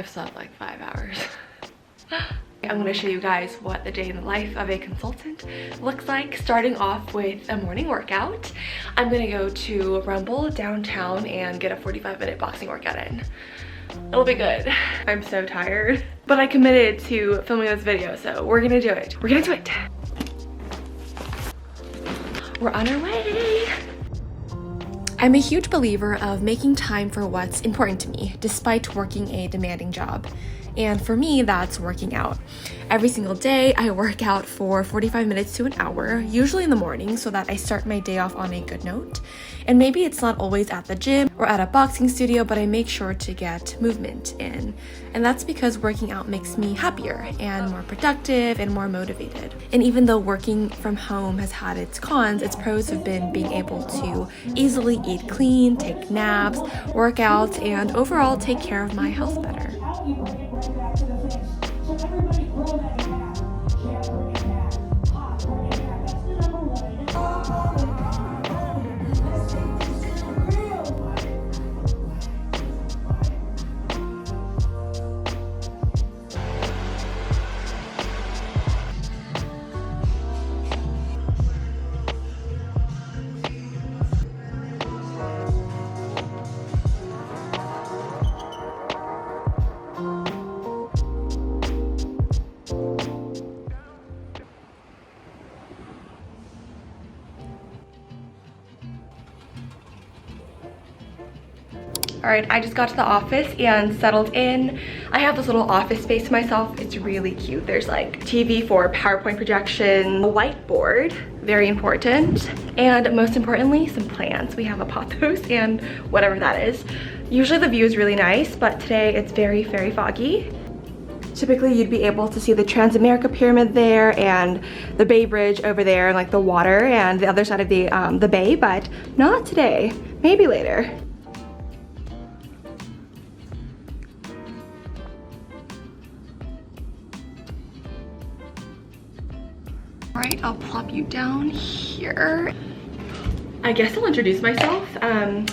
I've slept like 5 hours. I'm going to show you guys what the day in the life of a consultant looks like, starting off with a morning workout. I'm going to go to Rumble downtown and get a 45-minute boxing workout in. It'll be good. I'm so tired, but I committed to filming this video, so we're gonna do it. We're gonna do it. We're on our way. I'm a huge believer of making time for what's important to me, despite working a demanding job. And for me, that's working out. Every single day, I work out for 45 minutes to an hour, usually in the morning, so that I start my day off on a good note. And maybe it's not always at the gym or at a boxing studio, but I make sure to get movement in. And that's because working out makes me happier and more productive and more motivated. And even though working from home has had its cons, its pros have been being able to easily eat clean, take naps, work out, and overall take care of my health better. All right, I just got to the office and settled in. I have this little office space to myself. It's really cute. There's like TV for PowerPoint projection, a whiteboard, very important, and most importantly, some plants. We have a pothos and whatever that is. Usually the view is really nice, but today it's very, very foggy. Typically you'd be able to see the Transamerica Pyramid there and the Bay Bridge over there and like the water and the other side of the bay, but not today, maybe later. All right, I'll plop you down here. I guess I'll introduce myself.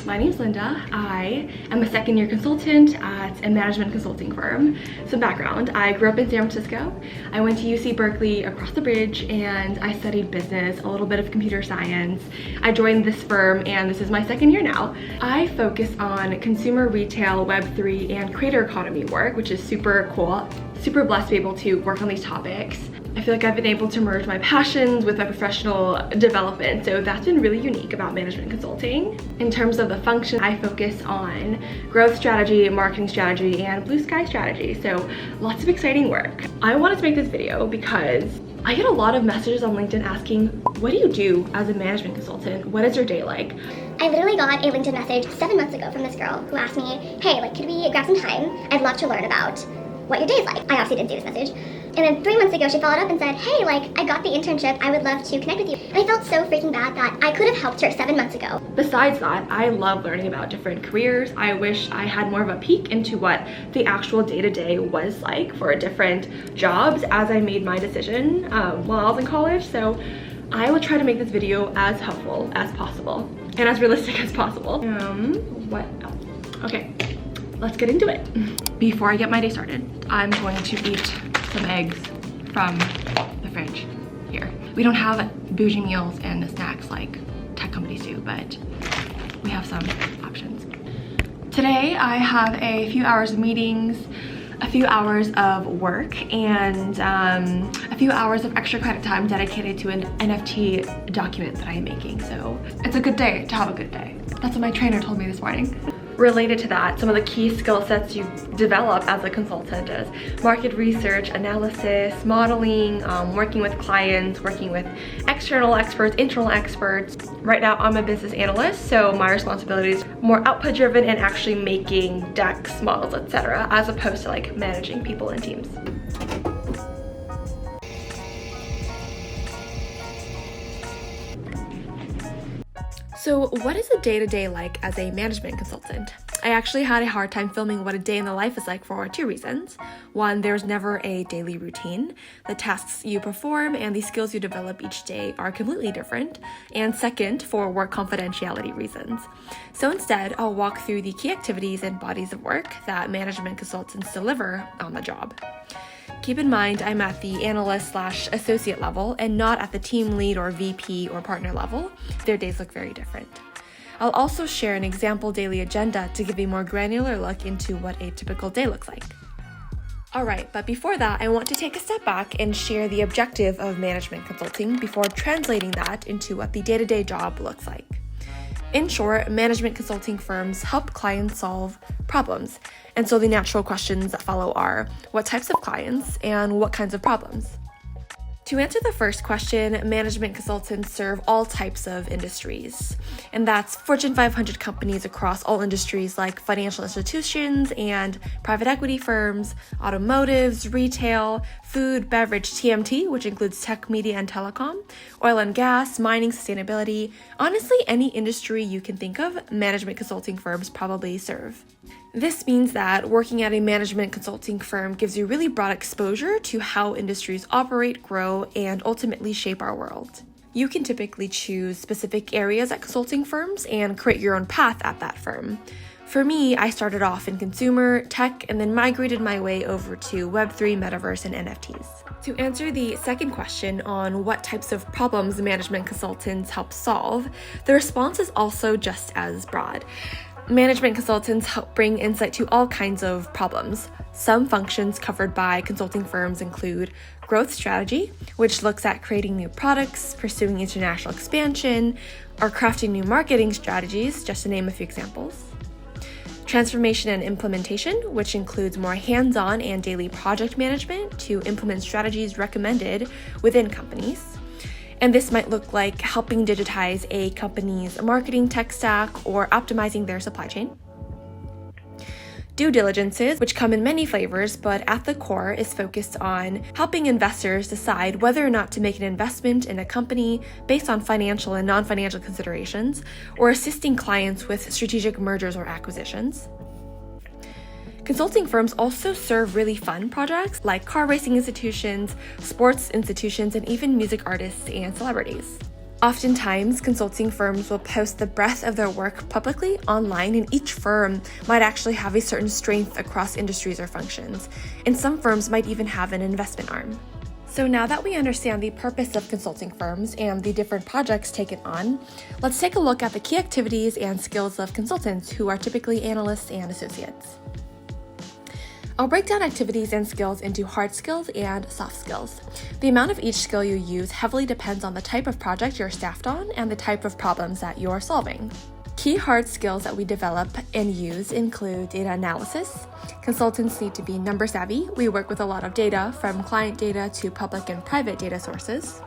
My name's Linda. I am a second-year consultant at a management consulting firm. Some background, I grew up in San Francisco. I went to UC Berkeley across the bridge and I studied business, a little bit of computer science. I joined this firm and this is my second year now. I focus on consumer retail, Web3, and creator economy work, which is super cool. Super blessed to be able to work on these topics. I feel like I've been able to merge my passions with my professional development, so that's been really unique about management consulting. In terms of the function, I focus on growth strategy, marketing strategy, and blue sky strategy, so lots of exciting work. I wanted to make this video because I get a lot of messages on LinkedIn asking, what do you do as a management consultant? What is your day like? I literally got a LinkedIn message 7 months ago from this girl who asked me, hey, like, could we grab some time? I'd love to learn about what your day is like. I obviously didn't see this message. And then 3 months ago, she followed up and said, hey, like, I got the internship. I would love to connect with you. And I felt so freaking bad that I could have helped her 7 months ago. Besides that, I love learning about different careers. I wish I had more of a peek into what the actual day-to-day was like for different jobs as I made my decision while I was in college. So I will try to make this video as helpful as possible and as realistic as possible. What else? Okay, let's get into it. Before I get my day started, I'm going to eat some eggs from the fridge here. We don't have bougie meals and snacks like tech companies do, but we have some options. Today I have a few hours of meetings, a few hours of work, and a few hours of extra credit time dedicated to an NFT document that I am making. So it's a good day to have a good day. That's what my trainer told me this morning. Related to that, some of the key skill sets you develop as a consultant is market research, analysis, modeling, working with clients, working with external experts, internal experts. Right now, I'm a business analyst, so my responsibility is more output driven and actually making decks, models, etc., as opposed to like managing people and teams. So what is a day-to-day like as a management consultant? I actually had a hard time filming what a day in the life is like for two reasons. One, there's never a daily routine. The tasks you perform and the skills you develop each day are completely different. And second, for work confidentiality reasons. So instead, I'll walk through the key activities and bodies of work that management consultants deliver on the job. Keep in mind, I'm at the analyst/associate level and not at the team lead or VP or partner level. Their days look very different. I'll also share an example daily agenda to give a more granular look into what a typical day looks like. Alright, but before that, I want to take a step back and share the objective of management consulting before translating that into what the day-to-day job looks like. In short, management consulting firms help clients solve problems, and so the natural questions that follow are, what types of clients and what kinds of problems? To answer the first question, management consultants serve all types of industries, and that's Fortune 500 companies across all industries like financial institutions and private equity firms, automotives, retail, food, beverage, TMT, which includes tech, media, and telecom, oil and gas, mining, sustainability. Honestly, any industry you can think of, management consulting firms probably serve. This means that working at a management consulting firm gives you really broad exposure to how industries operate, grow, and ultimately shape our world. You can typically choose specific areas at consulting firms and create your own path at that firm. For me, I started off in consumer, tech, and then migrated my way over to Web3, Metaverse, and NFTs. To answer the second question on what types of problems management consultants help solve, the response is also just as broad. Management consultants help bring insight to all kinds of problems. Some functions covered by consulting firms include growth strategy, which looks at creating new products, pursuing international expansion, or crafting new marketing strategies, just to name a few examples. Transformation and implementation, which includes more hands-on and daily project management to implement strategies recommended within companies. And this might look like helping digitize a company's marketing tech stack or optimizing their supply chain. Due diligences, which come in many flavors, but at the core is focused on helping investors decide whether or not to make an investment in a company based on financial and non-financial considerations, or assisting clients with strategic mergers or acquisitions. Consulting firms also serve really fun projects like car racing institutions, sports institutions, and even music artists and celebrities. Oftentimes, consulting firms will post the breadth of their work publicly online, and each firm might actually have a certain strength across industries or functions, and some firms might even have an investment arm. So now that we understand the purpose of consulting firms and the different projects taken on, let's take a look at the key activities and skills of consultants who are typically analysts and associates. I'll break down activities and skills into hard skills and soft skills. The amount of each skill you use heavily depends on the type of project you're staffed on and the type of problems that you're solving. Key hard skills that we develop and use include data analysis. Consultants need to be number savvy. We work with a lot of data, from client data to public and private data sources.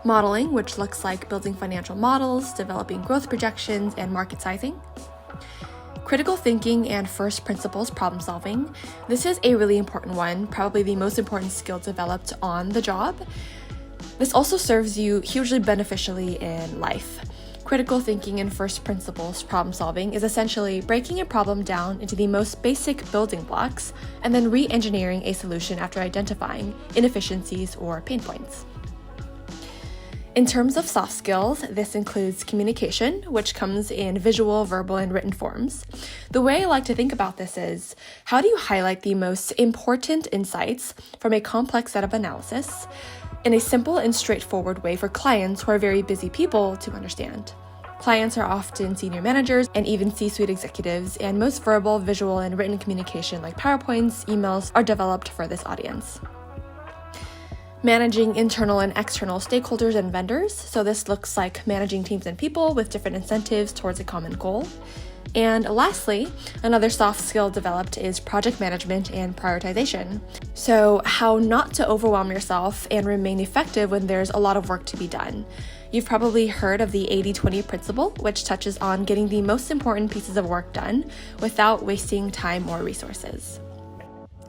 Modeling, which looks like building financial models, developing growth projections, and market sizing. Critical thinking and first principles problem solving. This is a really important one, probably the most important skill developed on the job. This also serves you hugely beneficially in life. Critical thinking and first principles problem solving is essentially breaking a problem down into the most basic building blocks and then re-engineering a solution after identifying inefficiencies or pain points. In terms of soft skills, this includes communication, which comes in visual, verbal, and written forms. The way I like to think about this is, how do you highlight the most important insights from a complex set of analysis in a simple and straightforward way for clients who are very busy people to understand? Clients are often senior managers and even C-suite executives, and most verbal, visual, and written communication like PowerPoints, emails are developed for this audience. Managing internal and external stakeholders and vendors. So this looks like managing teams and people with different incentives towards a common goal. And lastly, another soft skill developed is project management and prioritization. So how not to overwhelm yourself and remain effective when there's a lot of work to be done. You've probably heard of the 80-20 principle, which touches on getting the most important pieces of work done without wasting time or resources.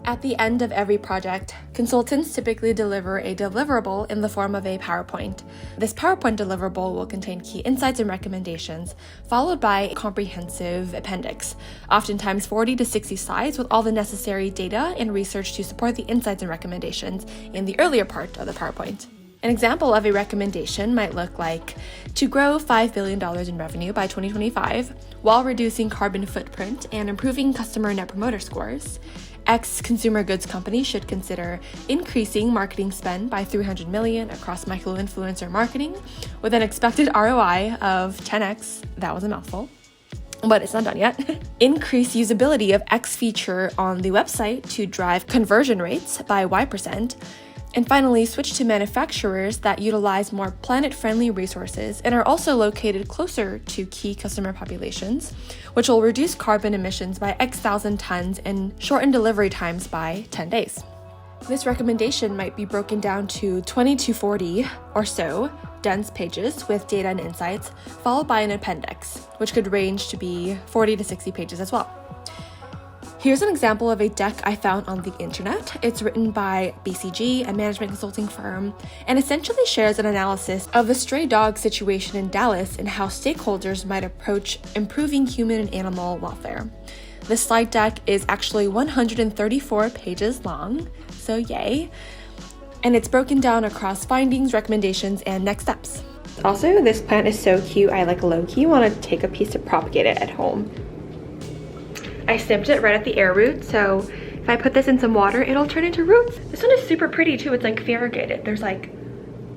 At the end of every project, consultants typically deliver a deliverable in the form of a PowerPoint. This PowerPoint deliverable will contain key insights and recommendations, followed by a comprehensive appendix, oftentimes 40 to 60 slides with all the necessary data and research to support the insights and recommendations in the earlier part of the PowerPoint. An example of a recommendation might look like to grow $5 billion in revenue by 2025 while reducing carbon footprint and improving customer net promoter scores. X consumer goods company should consider increasing marketing spend by $300 million across micro-influencer marketing with an expected ROI of 10x. That was a mouthful, but it's not done yet. Increase usability of X feature on the website to drive conversion rates by Y%. And finally, switch to manufacturers that utilize more planet-friendly resources and are also located closer to key customer populations, which will reduce carbon emissions by X thousand tons and shorten delivery times by 10 days. This recommendation might be broken down to 20 to 40 or so dense pages with data and insights, followed by an appendix, which could range to be 40 to 60 pages as well. Here's an example of a deck I found on the internet. It's written by BCG, a management consulting firm, and essentially shares an analysis of the stray dog situation in Dallas and how stakeholders might approach improving human and animal welfare. The slide deck is actually 134 pages long, so yay. And it's broken down across findings, recommendations, and next steps. Also, this plant is so cute, I low-key want to take a piece to propagate it at home. I snipped it right at the air root, so if I put this in some water, it'll turn into roots. This one is super pretty too. It's variegated. There's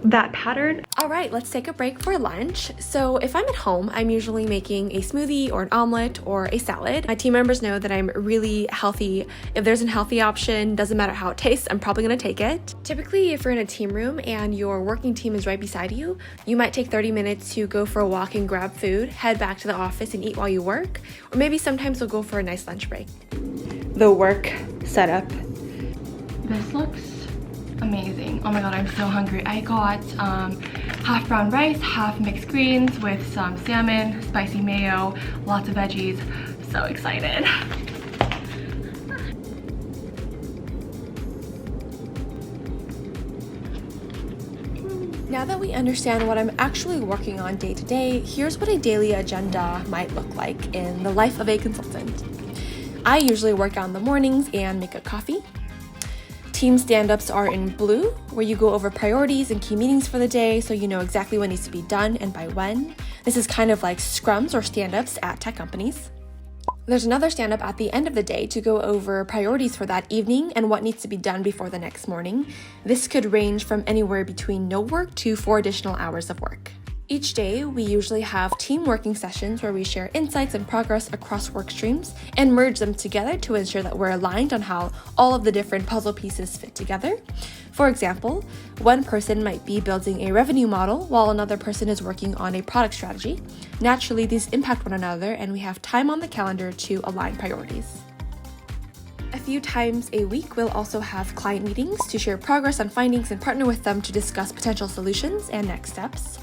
that pattern. All right, let's take a break for lunch. So if I'm at home, I'm usually making a smoothie or an omelet or a salad. My team members know that I'm really healthy. If there's a healthy option, doesn't matter how it tastes, I'm probably gonna take it. Typically, if you're in a team room and your working team is right beside you, you might take 30 minutes to go for a walk and grab food, head back to the office and eat while you work, or maybe sometimes we'll go for a nice lunch break. The work setup. This looks amazing. Oh my god, I'm so hungry. I got half brown rice, half mixed greens with some salmon, spicy mayo, lots of veggies. So excited. Now that we understand what I'm actually working on day to day, here's what a daily agenda might look like in the life of a consultant. I usually work out in the mornings and make a coffee. Team stand-ups are in blue, where you go over priorities and key meetings for the day so you know exactly what needs to be done and by when. This is kind of like scrums or stand-ups at tech companies. There's another stand-up at the end of the day to go over priorities for that evening and what needs to be done before the next morning. This could range from anywhere between no work to 4 additional hours of work. Each day, we usually have team working sessions where we share insights and progress across work streams and merge them together to ensure that we're aligned on how all of the different puzzle pieces fit together. For example, one person might be building a revenue model while another person is working on a product strategy. Naturally, these impact one another, and we have time on the calendar to align priorities. A few times a week, we'll also have client meetings to share progress on findings and partner with them to discuss potential solutions and next steps.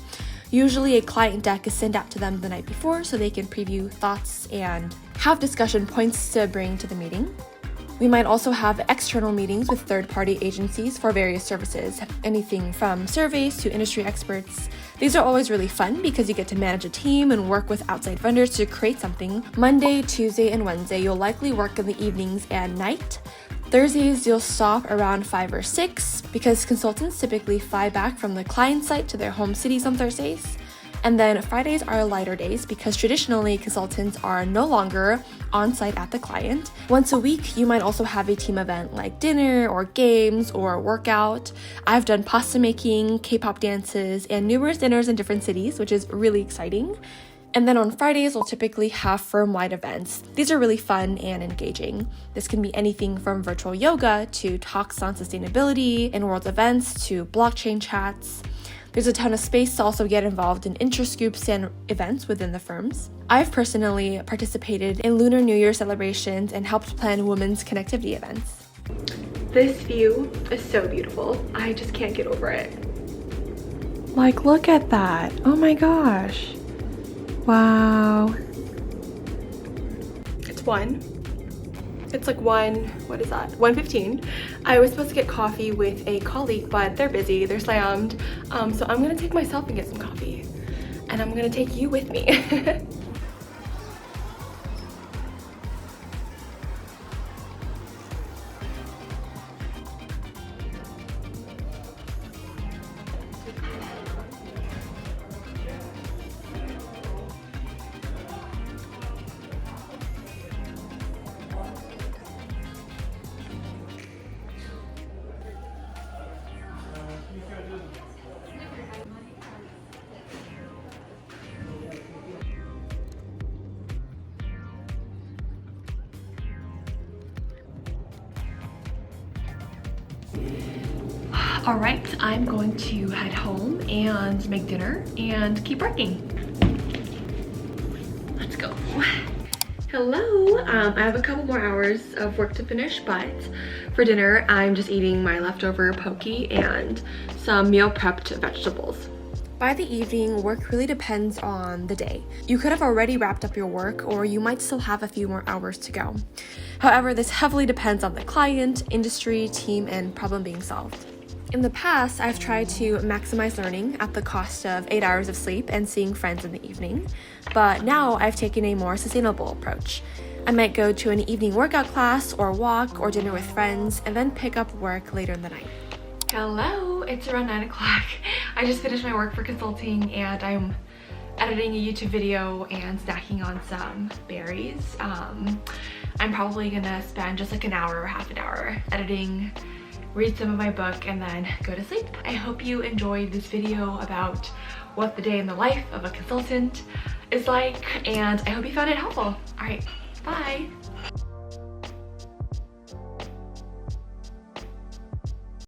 Usually a client deck is sent out to them the night before so they can preview thoughts and have discussion points to bring to the meeting. We might also have external meetings with third-party agencies for various services, anything from surveys to industry experts. These are always really fun because you get to manage a team and work with outside vendors to create something. Monday, Tuesday, and Wednesday, you'll likely work in the evenings and night. Thursdays, you'll stop around 5 or 6 because consultants typically fly back from the client site to their home cities on Thursdays. And then Fridays are lighter days because traditionally consultants are no longer on site at the client. Once a week, you might also have a team event like dinner or games or workout. I've done pasta making, K-pop dances, and numerous dinners in different cities, which is really exciting. And then on Fridays, we'll typically have firm-wide events. These are really fun and engaging. This can be anything from virtual yoga to talks on sustainability and world events to blockchain chats. There's a ton of space to also get involved in interest groups and events within the firms. I've personally participated in Lunar New Year celebrations and helped plan women's connectivity events. This view is so beautiful. I just can't get over it. Look at that. Oh my gosh. Wow. It's 1. It's like what is that? 1:15. I was supposed to get coffee with a colleague, but they're busy, they're slammed. So I'm gonna take myself and get some coffee. And I'm gonna take you with me. All right, I'm going to head home and make dinner and keep working. Let's go. Hello, I have a couple more hours of work to finish, but for dinner, I'm just eating my leftover poke and some meal prepped vegetables. By the evening, work really depends on the day. You could have already wrapped up your work, or you might still have a few more hours to go. However, this heavily depends on the client, industry, team, and problem being solved. In the past, I've tried to maximize learning at the cost of 8 hours of sleep and seeing friends in the evening, but now I've taken a more sustainable approach. I might go to an evening workout class or walk or dinner with friends and then pick up work later in the night. Hello, it's around 9 o'clock. I just finished my work for consulting and I'm editing a YouTube video and snacking on some berries. I'm probably gonna spend just like an hour or half an hour editing, read some of my book, and then go to sleep. I hope you enjoyed this video about what the day in the life of a consultant is like, and I hope you found it helpful. All right, bye.